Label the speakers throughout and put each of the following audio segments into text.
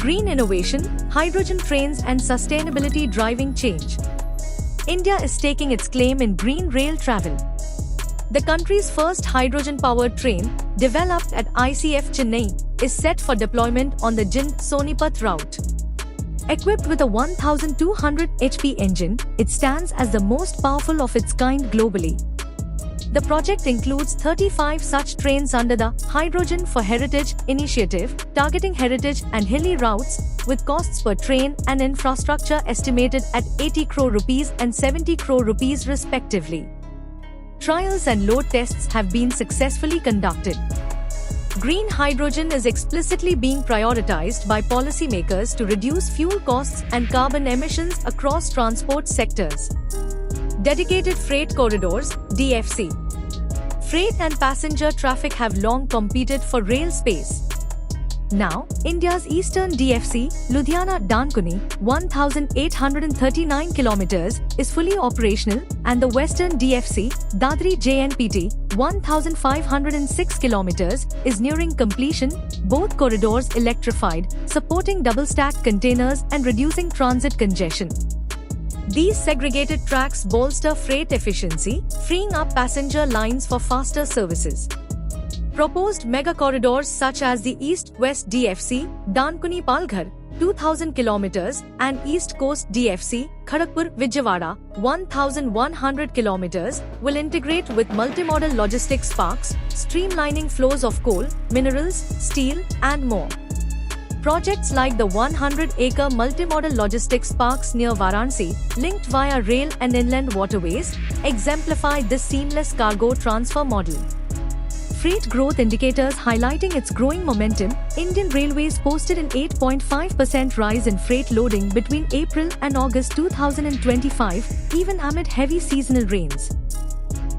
Speaker 1: green innovation, hydrogen trains and sustainability driving change. India is staking its claim in green rail travel. The country's first hydrogen-powered train, developed at ICF Chennai, is set for deployment on the Jind-Sonipat route. Equipped with a 1,200 HP engine, it stands as the most powerful of its kind globally. The project includes 35 such trains under the Hydrogen for Heritage initiative, targeting heritage and hilly routes, with costs per train and infrastructure estimated at 80 crore rupees and 70 crore rupees respectively. Trials and load tests have been successfully conducted. Green hydrogen is explicitly being prioritized by policymakers to reduce fuel costs and carbon emissions across transport sectors. Dedicated Freight Corridors (DFC). Freight and passenger traffic have long competed for rail space. Now, India's eastern DFC, Ludhiana-Dankuni, 1,839 kilometers, is fully operational, and the western DFC, Dadri-JNPT, 1,506 kilometers, is nearing completion, both corridors electrified, supporting double-stacked containers and reducing transit congestion. These segregated tracks bolster freight efficiency, freeing up passenger lines for faster services. Proposed mega corridors such as the East-West DFC, Dankuni-Palghar, 2,000 kilometers, and East Coast DFC, Kharagpur-Vijayawada, 1,100 kilometers, will integrate with multimodal logistics parks, streamlining flows of coal, minerals, steel, and more. Projects like the 100-acre multimodal logistics parks near Varanasi, linked via rail and inland waterways, exemplify this seamless cargo transfer model. Freight growth indicators highlighting its growing momentum, Indian Railways posted an 8.5% rise in freight loading between April and August 2025, even amid heavy seasonal rains.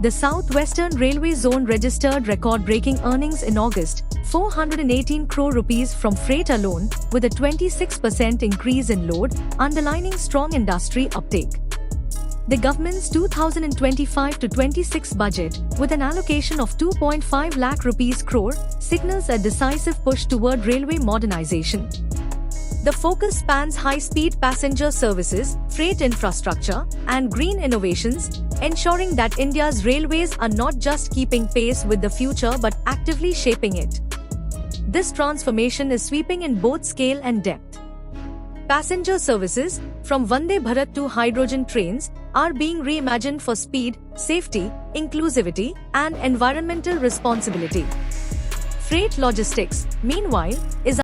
Speaker 1: The South Western Railway Zone registered record-breaking earnings in August, 418 crore rupees from freight alone, with a 26% increase in load, underlining strong industry uptake. The government's 2025-26 budget, with an allocation of 2.5 lakh rupees crore, signals a decisive push toward railway modernization. The focus spans high-speed passenger services, freight infrastructure, and green innovations, ensuring that India's railways are not just keeping pace with the future but actively shaping it. This transformation is sweeping in both scale and depth. Passenger services, from Vande Bharat to hydrogen trains, are being reimagined for speed, safety, inclusivity, and environmental responsibility. Freight logistics, meanwhile, is